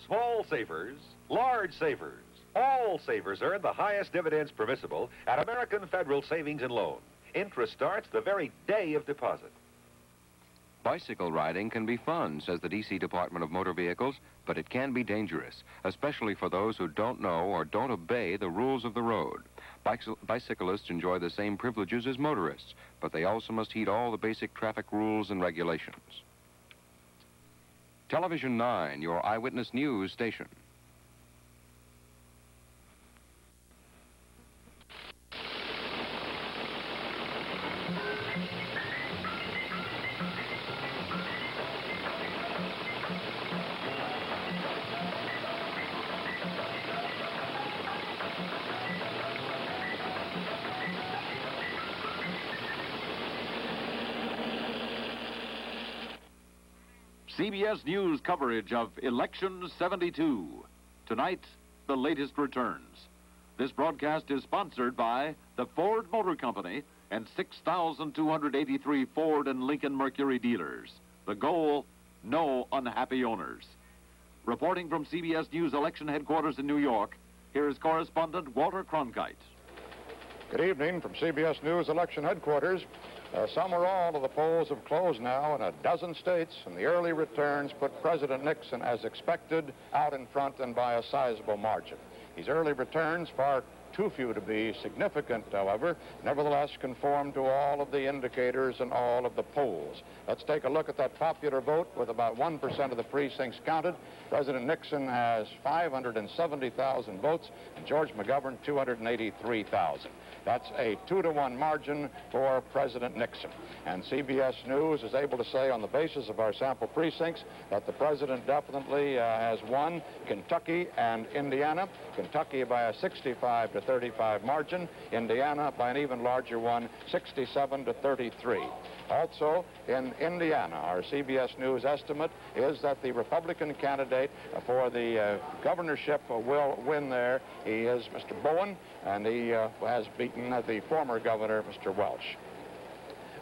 small savers, large savers. All savers earn the highest dividends permissible at American Federal Savings and Loan. Interest starts the very day of deposit. Bicycle riding can be fun, says the D.C. Department of Motor Vehicles, but it can be dangerous, especially for those who don't know or don't obey the rules of the road. Bicyclists enjoy the same privileges as motorists, but they also must heed all the basic traffic rules and regulations. Television 9, your eyewitness news station. CBS News coverage of Election 72. Tonight, the latest returns. This broadcast is sponsored by the Ford Motor Company and 6,283 Ford and Lincoln Mercury dealers. The goal, no unhappy owners. Reporting from CBS News election headquarters in New York, here is correspondent Walter Cronkite. Good evening from CBS News election headquarters. Some or all of the polls have closed now in a dozen states, and the early returns put President Nixon, as expected, out in front and by a sizable margin. These early returns, far too few to be significant, however, nevertheless conform to all of the indicators and all of the polls. Let's take a look at that popular vote with about 1% of the precincts counted. President Nixon has 570,000 votes, and George McGovern 283,000. That's a 2-to-1 margin for President Nixon. And CBS News is able to say on the basis of our sample precincts that the president definitely has won Kentucky and Indiana. Kentucky by a 65-to-35 margin. Indiana by an even larger one, 67-to-33. Also, in Indiana, our CBS News estimate is that the Republican candidate for the governorship will win there. He is Mr. Bowen, and he has beaten the former governor, Mr. Welch.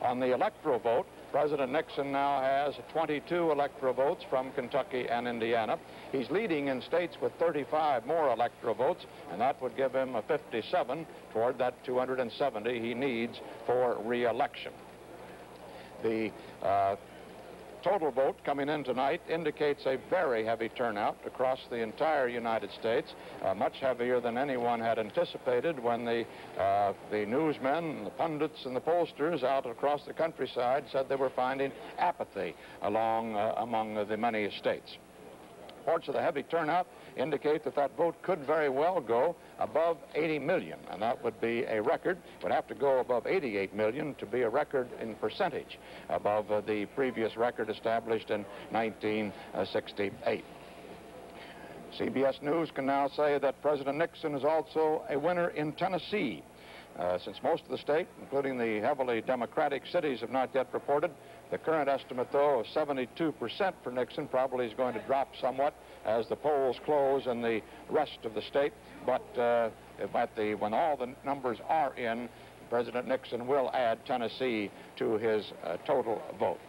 On the electoral vote, President Nixon now has 22 electoral votes from Kentucky and Indiana. He's leading in states with 35 more electoral votes, and that would give him a 57 toward that 270 he needs for re-election. The total vote coming in tonight indicates a very heavy turnout across the entire United States, much heavier than anyone had anticipated when the newsmen, the pundits, and the pollsters out across the countryside said they were finding apathy among the many states. Reports of the heavy turnout indicate that that vote could very well go above 80 million, and that would be a record. It would have to go above 88 million to be a record in percentage above the previous record established in 1968. CBS News can now say that President Nixon is also a winner in Tennessee. Since most of the state, including the heavily Democratic cities, have not yet reported, the current estimate, though, of 72% for Nixon probably is going to drop somewhat as the polls close in the rest of the state. But when all the numbers are in, President Nixon will add Tennessee to his total vote.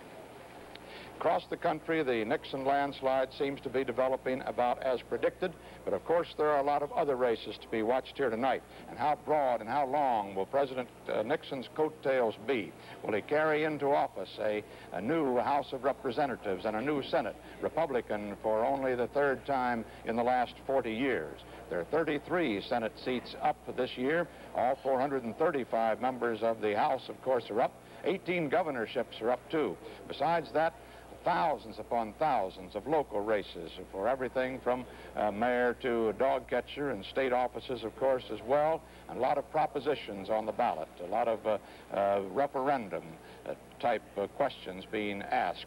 Across the country, the Nixon landslide seems to be developing about as predicted, but of course there are a lot of other races to be watched here tonight. And how broad and how long will President Nixon's coattails be? Will he carry into office a new House of Representatives and a new Senate, Republican for only the third time in the last 40 years? There are 33 Senate seats up this year. All 435 members of the House, of course, are up. 18 governorships are up, too. Besides that, thousands upon thousands of local races for everything from mayor to dog catcher, and state offices, of course, as well, and a lot of propositions on the ballot, a lot of referendum type questions being asked.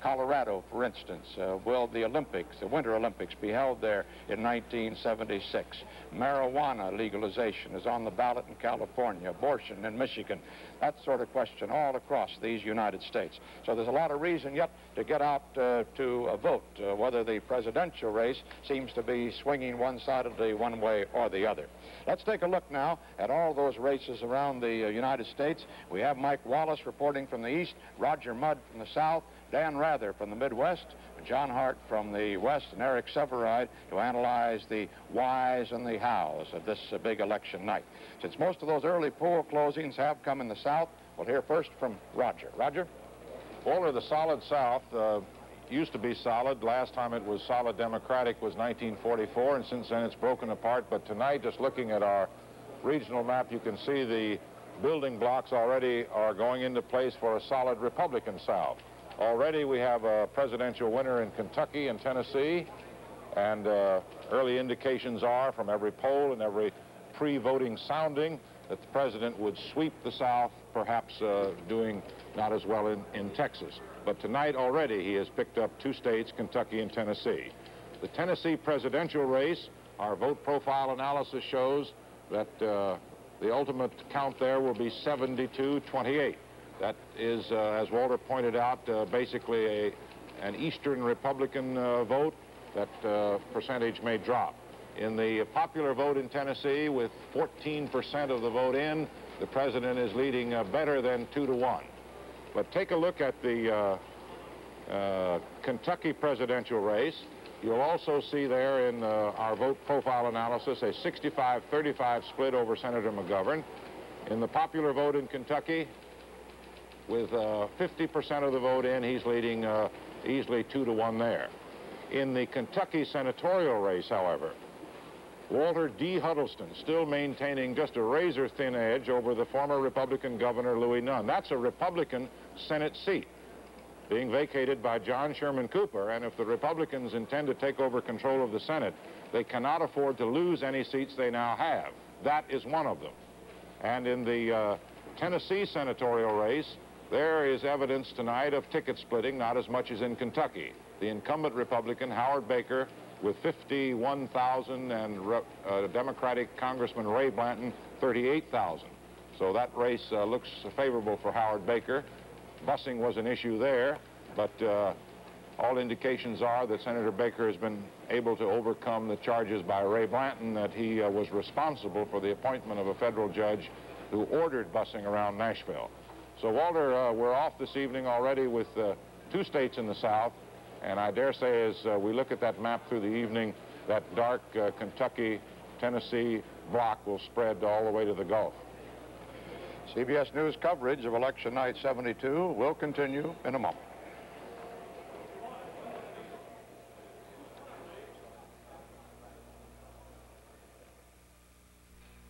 Colorado, for instance, will the Olympics, the Winter Olympics, be held there in 1976? Marijuana legalization is on the ballot in California, abortion in Michigan, that sort of question all across these United States. So there's a lot of reason yet to get out to vote, whether the presidential race seems to be swinging one-sidedly one way or the other. Let's take a look now at all those races around the United States. We have Mike Wallace reporting from the east, Roger Mudd from the south, Dan Rather from the Midwest, John Hart from the West and Eric Severide to analyze the whys and the hows of this big election night. Since most of those early poll closings have come in the South, we'll hear first from Roger. Roger? Walter, the solid South used to be solid. Last time it was solid Democratic was 1944, and since then it's broken apart. But tonight, just looking at our regional map, you can see the building blocks already are going into place for a solid Republican South. Already we have a presidential winner in Kentucky and Tennessee, and early indications are from every poll and every pre-voting sounding that the president would sweep the South, perhaps doing not as well in Texas. But tonight already he has picked up 2 states, Kentucky and Tennessee. The Tennessee presidential race, our vote profile analysis shows that the ultimate count there will be 72-28. That is, as Walter pointed out, basically an Eastern Republican vote. That percentage may drop. In the popular vote in Tennessee, with 14% of the vote in, the president is leading better than 2-1. But take a look at the Kentucky presidential race. You'll also see there in our vote profile analysis a 65-35 split over Senator McGovern. In the popular vote in Kentucky, with 50% of the vote in, he's leading easily 2-1 there. In the Kentucky senatorial race, however, Walter D. Huddleston still maintaining just a razor-thin edge over the former Republican Governor Louis Nunn. That's a Republican Senate seat being vacated by John Sherman Cooper, and if the Republicans intend to take over control of the Senate, they cannot afford to lose any seats they now have. That is one of them. And in the Tennessee senatorial race, there is evidence tonight of ticket splitting, not as much as in Kentucky. The incumbent Republican, Howard Baker, with 51,000, and Democratic Congressman Ray Blanton, 38,000. So that race looks favorable for Howard Baker. Busing was an issue there, but all indications are that Senator Baker has been able to overcome the charges by Ray Blanton that he was responsible for the appointment of a federal judge who ordered busing around Nashville. So, Walter, we're off this evening already with 2 states in the South, and I dare say as we look at that map through the evening, that dark Kentucky-Tennessee block will spread all the way to the Gulf. CBS News coverage of Election Night 72 will continue in a moment.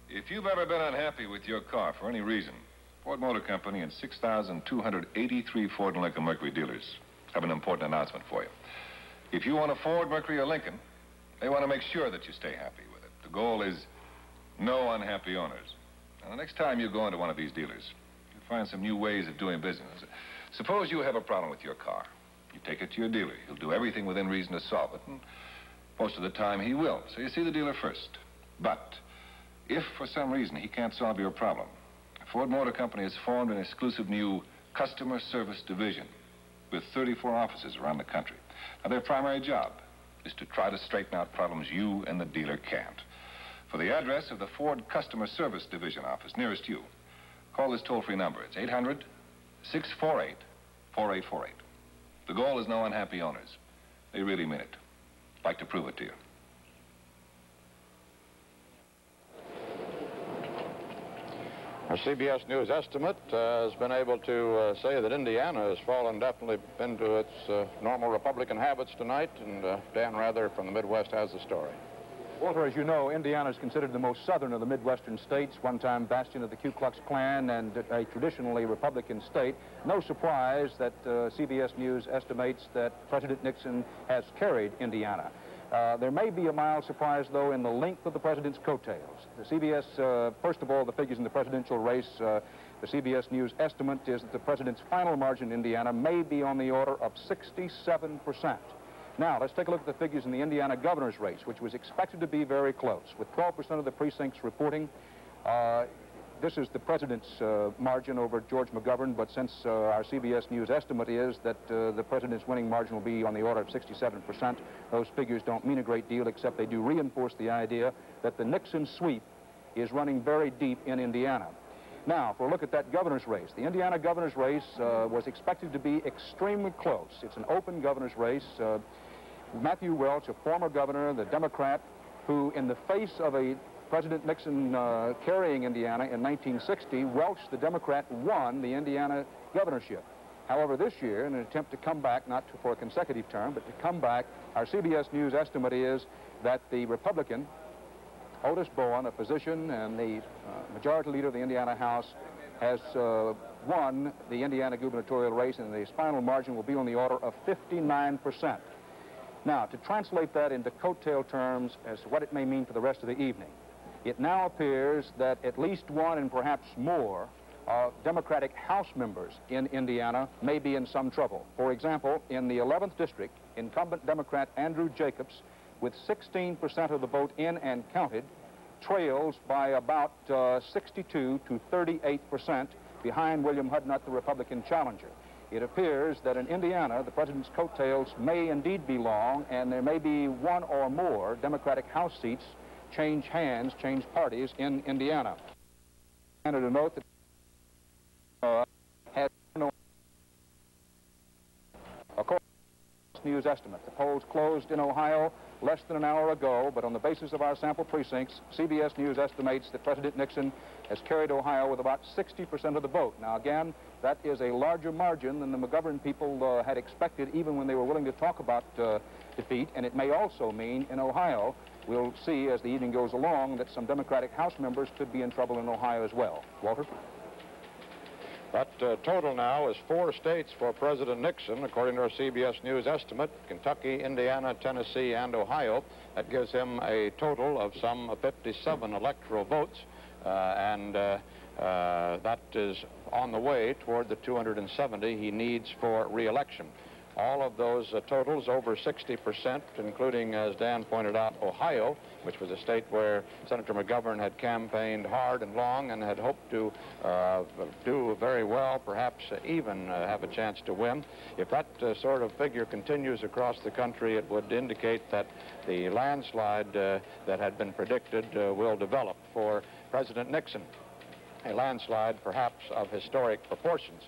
If you've ever been unhappy with your car for any reason, Ford Motor Company and 6,283 Ford and Lincoln Mercury dealers have an important announcement for you. If you want a Ford, Mercury, or Lincoln, they want to make sure that you stay happy with it. The goal is no unhappy owners. Now, the next time you go into one of these dealers, you'll find some new ways of doing business. Suppose you have a problem with your car. You take it to your dealer. He'll do everything within reason to solve it, and most of the time he will. So you see the dealer first. But if for some reason he can't solve your problem, Ford Motor Company has formed an exclusive new customer service division with 34 offices around the country. Now, their primary job is to try to straighten out problems you and the dealer can't. For the address of the Ford Customer Service Division office nearest you, call this toll-free number. It's 800-648-4848. The goal is no unhappy owners. They really mean it. I'd like to prove it to you. Our CBS News estimate has been able to say that Indiana has fallen definitely into its normal Republican habits tonight, and Dan Rather from the Midwest has the story. Walter, as you know, Indiana is considered the most southern of the Midwestern states, one-time bastion of the Ku Klux Klan and a traditionally Republican state. No surprise that CBS News estimates that President Nixon has carried Indiana. There may be a mild surprise, though, in the length of the president's coattails. The CBS, first of all, the figures in the presidential race, the CBS News estimate is that the president's final margin in Indiana may be on the order of 67%. Now, let's take a look at the figures in the Indiana governor's race, which was expected to be very close, with 12% of the precincts reporting. This is the president's margin over George McGovern, but since our CBS News estimate is that the president's winning margin will be on the order of 67%, those figures don't mean a great deal, except they do reinforce the idea that the Nixon sweep is running very deep in Indiana. Now, for a look at that governor's race. The Indiana governor's race was expected to be extremely close. It's an open governor's race. Matthew Welch, a former governor, the Democrat, who in the face of a President Nixon carrying Indiana in 1960, Welch, the Democrat, won the Indiana governorship. However, this year, in an attempt to come back, not for a consecutive term, but to come back, our CBS News estimate is that the Republican, Otis Bowen, a physician and the majority leader of the Indiana House, has won the Indiana gubernatorial race, and the final margin will be on the order of 59%. Now, to translate that into coattail terms as to what it may mean for the rest of the evening, it now appears that at least one and perhaps more Democratic House members in Indiana may be in some trouble. For example, in the 11th District, incumbent Democrat Andrew Jacobs, with 16% of the vote in and counted, trails by about 62 to 38% behind William Hudnut, the Republican challenger. It appears that in Indiana, the president's coattails may indeed be long, and there may be one or more Democratic House seats change hands, change parties in Indiana. And to note that has no, according to this news estimate, the polls closed in Ohio less than an hour ago, but on the basis of our sample precincts, CBS News estimates that President Nixon has carried Ohio with about 60% of the vote. Now, again, that is a larger margin than the McGovern people had expected, even when they were willing to talk about defeat, and it may also mean in Ohio, we'll see as the evening goes along, that some Democratic House members could be in trouble in Ohio as well. Walter? That total now is 4 states for President Nixon, according to our CBS News estimate: Kentucky, Indiana, Tennessee, and Ohio. That gives him a total of some 57 electoral votes, and that is on the way toward the 270 he needs for re-election. All of those totals over 60%, including, as Dan pointed out, Ohio, which was a state where Senator McGovern had campaigned hard and long and had hoped to do very well, perhaps even have a chance to win. If that sort of figure continues across the country, it would indicate that the landslide that had been predicted will develop for President Nixon. A landslide perhaps of historic proportions.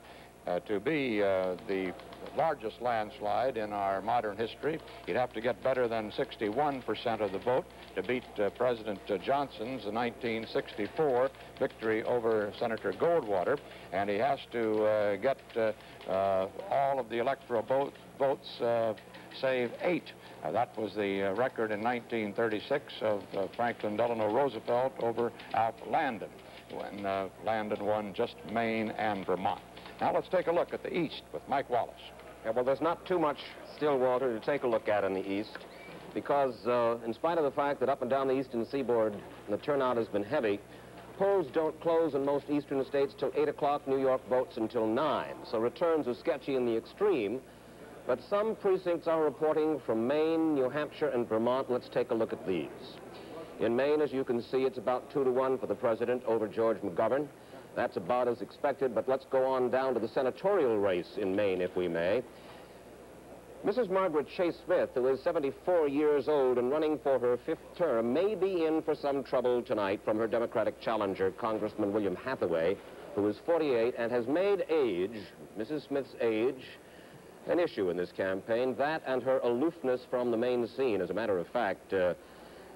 To be the largest landslide in our modern history, you'd have to get better than 61% of the vote to beat President Johnson's 1964 victory over Senator Goldwater, and he has to get all of the electoral votes save 8. That was the record in 1936 of Franklin Delano Roosevelt over Alf Landon, when Landon won just Maine and Vermont. Now let's take a look at the East with Mike Wallace. Yeah, well, there's not too much still, Walter, to take a look at in the East, because in spite of the fact that up and down the eastern seaboard the turnout has been heavy, polls don't close in most eastern states till 8 o'clock. New York votes until 9, so returns are sketchy in the extreme. But some precincts are reporting from Maine, New Hampshire, and Vermont. Let's take a look at these. In Maine, as you can see, it's about 2-1 for the president over George McGovern. That's about as expected, but let's go on down to the senatorial race in Maine, if we may. Mrs. Margaret Chase Smith, who is 74 years old and running for her 5th term, may be in for some trouble tonight from her Democratic challenger, Congressman William Hathaway, who is 48 and has made age, Mrs. Smith's age, an issue in this campaign. That and her aloofness from the main scene. As a matter of fact,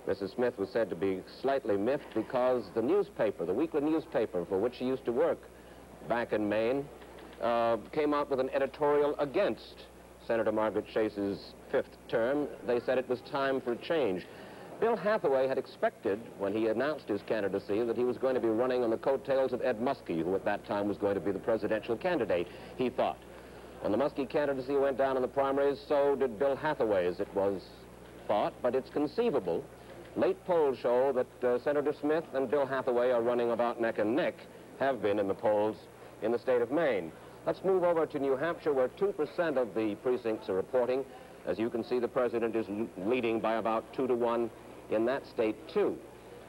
Mrs. Smith was said to be slightly miffed because the newspaper, the weekly newspaper for which she used to work back in Maine, came out with an editorial against Senator Margaret Chase's 5th term. They said it was time for a change. Bill Hathaway had expected, when he announced his candidacy, that he was going to be running on the coattails of Ed Muskie, who at that time was going to be the presidential candidate, he thought. When the Muskie candidacy went down in the primaries, so did Bill Hathaway's, it was thought, but it's conceivable. Late polls show that Senator Smith and Bill Hathaway are running about neck and neck, have been in the polls in the state of Maine. Let's move over to New Hampshire, where 2% of the precincts are reporting. As you can see, the president is leading by about 2-1 in that state, too.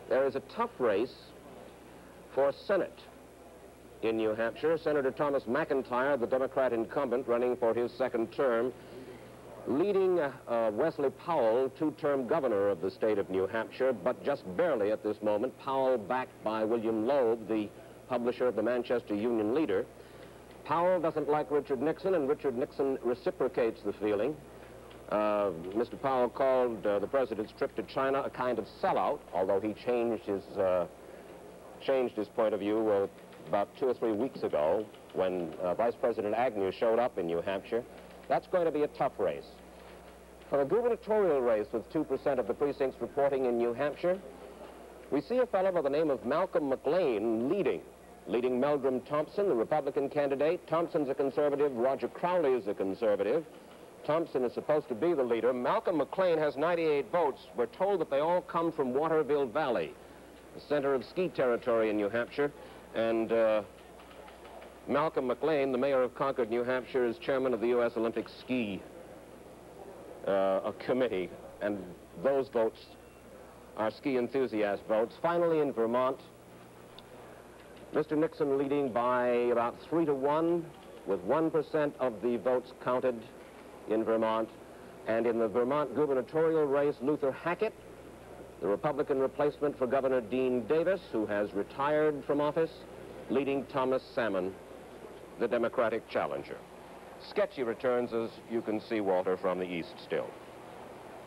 There is a tough race for Senate in New Hampshire. Senator Thomas McIntyre, the Democrat incumbent, running for his 2nd term, leading Wesley Powell, 2-term governor of the state of New Hampshire, but just barely at this moment. Powell backed by William Loeb, the publisher of the Manchester Union Leader. Powell doesn't like Richard Nixon, and Richard Nixon reciprocates the feeling. Mr. Powell called the president's trip to China a kind of sellout, although he changed his point of view about 2 or 3 weeks ago when Vice President Agnew showed up in New Hampshire. That's going to be a tough race. For a gubernatorial race with 2% of the precincts reporting in New Hampshire, we see a fellow by the name of Malcolm McLean leading Meldrum Thompson, the Republican candidate. Thompson's a conservative. Roger Crowley is a conservative. Thompson is supposed to be the leader. Malcolm McLean has 98 votes. We're told that they all come from Waterville Valley, the center of ski territory in New Hampshire. And Malcolm McLean, the mayor of Concord, New Hampshire, is chairman of the U.S. Olympic Ski Committee. And those votes are ski enthusiast votes. Finally, in Vermont, Mr. Nixon leading by about 3 to 1, with 1% of the votes counted in Vermont. And in the Vermont gubernatorial race, Luther Hackett, the Republican replacement for Governor Dean Davis, who has retired from office, leading Thomas Salmon, the Democratic challenger. Sketchy returns, as you can see, Walter, from the east still.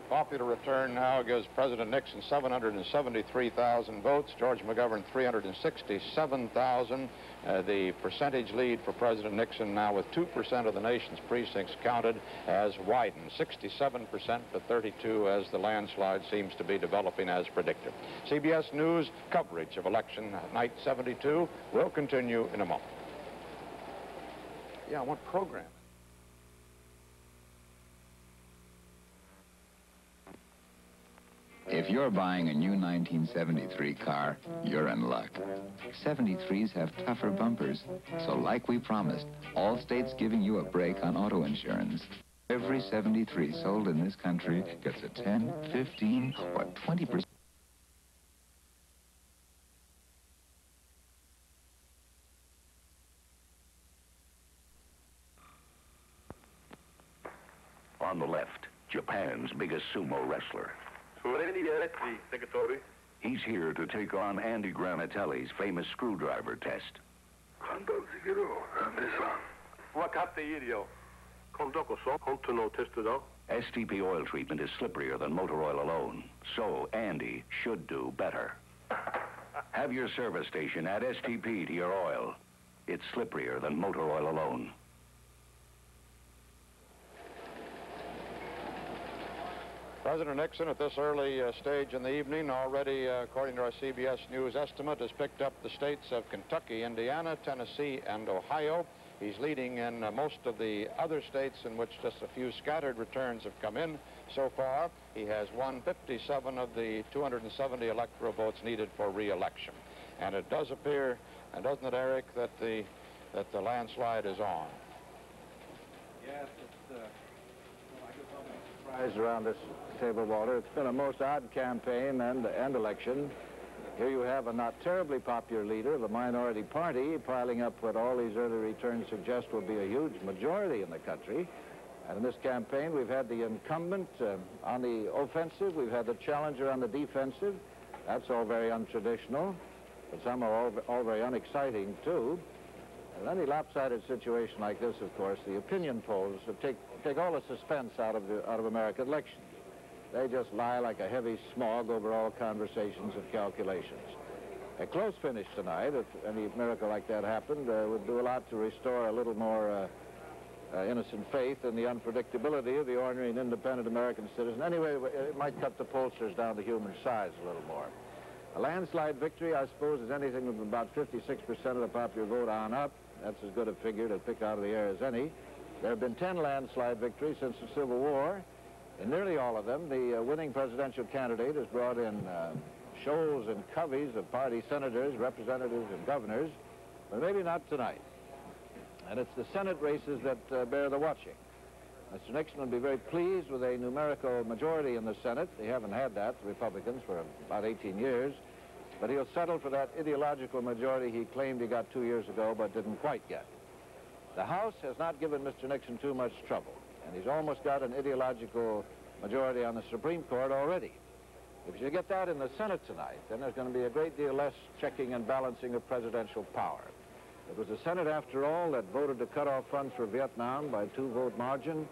Popular return now gives President Nixon 773,000 votes, George McGovern 367,000. The percentage lead for President Nixon now, with 2% of the nation's precincts counted, has widened, 67% to 32%, as the landslide seems to be developing as predicted. CBS News coverage of election night 72 will continue in a moment. Yeah, what program? If you're buying a new 1973 car, you're in luck. 73s have tougher bumpers, so like we promised, Allstate's giving you a break on auto insurance. Every 73 sold in this country gets a 10, 15, or 20%. On the left, Japan's biggest sumo wrestler. He's here to take on Andy Granatelli's famous screwdriver test. STP oil treatment is slipperier than motor oil alone, so Andy should do better. Have your service station add STP to your oil. It's slipperier than motor oil alone. President Nixon, at this early stage in the evening, already, according to our CBS News estimate, has picked up the states of Kentucky, Indiana, Tennessee, and Ohio. He's leading in most of the other states in which just a few scattered returns have come in so far. He has won 57 of the 270 electoral votes needed for re-election. And it does appear, and doesn't it, Eric, that the landslide is on? Yes, it's around this table, Walter. It's been a most odd campaign and election. Here you have a not terribly popular leader of a minority party piling up what all these early returns suggest will be a huge majority in the country. And in this campaign, we've had the incumbent on the offensive. We've had the challenger on the defensive. That's all very untraditional, but some are all very unexciting, too. In any lopsided situation like this, of course, the opinion polls take all the suspense out of American elections. They just lie like a heavy smog over all conversations and calculations. A close finish tonight, if any miracle like that happened, would do a lot to restore a little more innocent faith in the unpredictability of the ordinary and independent American citizen. Anyway, it might cut the pollsters down to human size a little more. A landslide victory, I suppose, is anything from about 56% of the popular vote on up. That's as good a figure to pick out of the air as any. There have been 10 landslide victories since the Civil War. In nearly all of them, the winning presidential candidate has brought in shoals and coveys of party senators, representatives, and governors, but maybe not tonight. And it's the Senate races that bear the watching. Mr. Nixon will be very pleased with a numerical majority in the Senate. They haven't had that, the Republicans, for about 18 years. But he'll settle for that ideological majority he claimed he got 2 years ago but didn't quite get. The House has not given Mr. Nixon too much trouble, and he's almost got an ideological majority on the Supreme Court already. If you get that in the Senate tonight, then there's going to be a great deal less checking and balancing of presidential power. It was the Senate, after all, that voted to cut off funds for Vietnam by a 2-vote margin,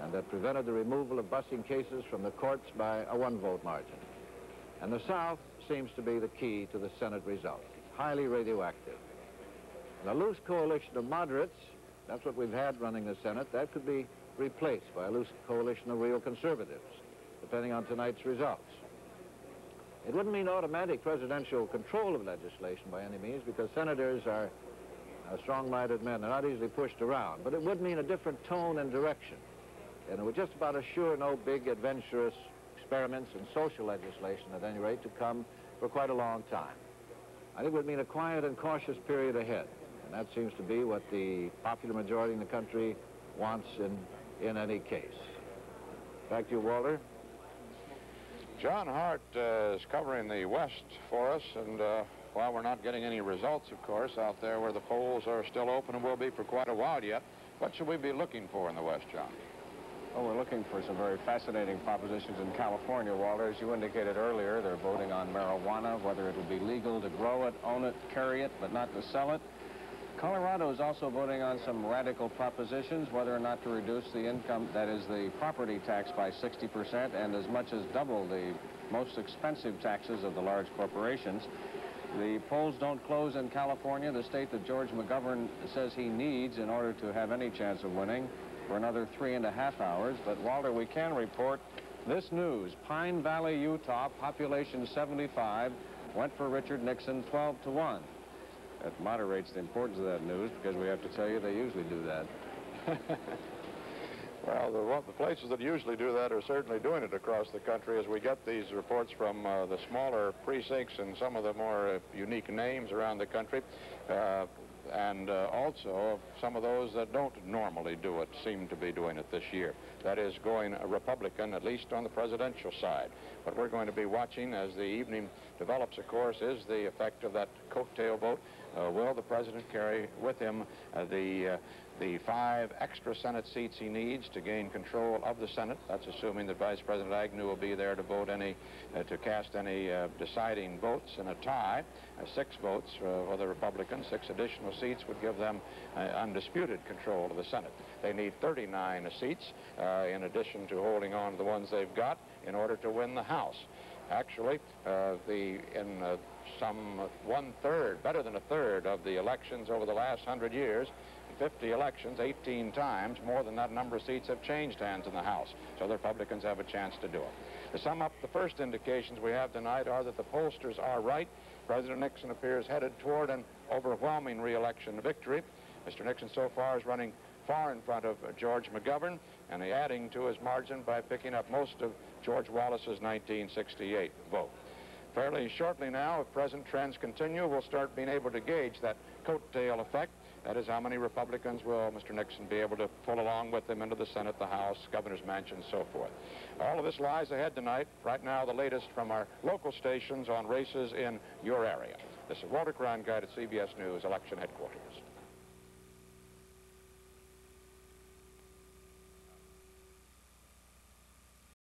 and that prevented the removal of busing cases from the courts by a 1-vote margin. And the South seems to be the key to the Senate result, highly radioactive. And a loose coalition of moderates, that's what we've had running the Senate, that could be replaced by a loose coalition of real conservatives, depending on tonight's results. It wouldn't mean automatic presidential control of legislation by any means, because senators are strong-minded men. They're not easily pushed around. But it would mean a different tone and direction. And it would just about assure no big adventurous experiments in social legislation, at any rate, to come for quite a long time. I think it would mean a quiet and cautious period ahead. And that seems to be what the popular majority in the country wants in any case. Back to you, Walter. John Hart is covering the West for us, and while we're not getting any results, of course, out there where the polls are still open and will be for quite a while yet, what should we be looking for in the West, John? Well, we're looking for some very fascinating propositions in California, Walter. As you indicated earlier, they're voting on marijuana, whether it would be legal to grow it, own it, carry it, but not to sell it. Colorado is also voting on some radical propositions, whether or not to reduce the income, that is the property tax, by 60% and as much as double the most expensive taxes of the large corporations. The polls don't close in California, the state that George McGovern says he needs in order to have any chance of winning, for another 3.5 hours. But Walter, we can report this news. Pine Valley, Utah, population 75, went for Richard Nixon 12-1. That moderates the importance of that news, because we have to tell you they usually do that. Well, the places that usually do that are certainly doing it across the country, as we get these reports from the smaller precincts and some of the more unique names around the country. And also some of those that don't normally do it seem to be doing it this year. That is, going Republican, at least on the presidential side. What we're going to be watching as the evening develops, of course, is the effect of that coattail vote. Will the president carry with him the 5 extra Senate seats he needs to gain control of the Senate? That's assuming that Vice President Agnew will be there to vote to cast any deciding votes. In a tie, 6 votes for the Republicans, 6 additional seats would give them undisputed control of the Senate. They need 39 seats in addition to holding on to the ones they've got in order to win the House. Actually, some 1/3, better than 1/3 of the elections over the last 100 years, 50 elections, 18 times, more than that number of seats have changed hands in the House. So the Republicans have a chance to do it. To sum up, the first indications we have tonight are that the pollsters are right. President Nixon appears headed toward an overwhelming re-election victory. Mr. Nixon so far is running far in front of George McGovern, and adding to his margin by picking up most of George Wallace's 1968 vote. Fairly shortly now, if present trends continue, we'll start being able to gauge that coattail effect. That is, how many Republicans will Mr. Nixon be able to pull along with him into the Senate, the House, governor's mansion, and so forth. All of this lies ahead tonight. Right now, the latest from our local stations on races in your area. This is Walter Cronkite at CBS News Election Headquarters.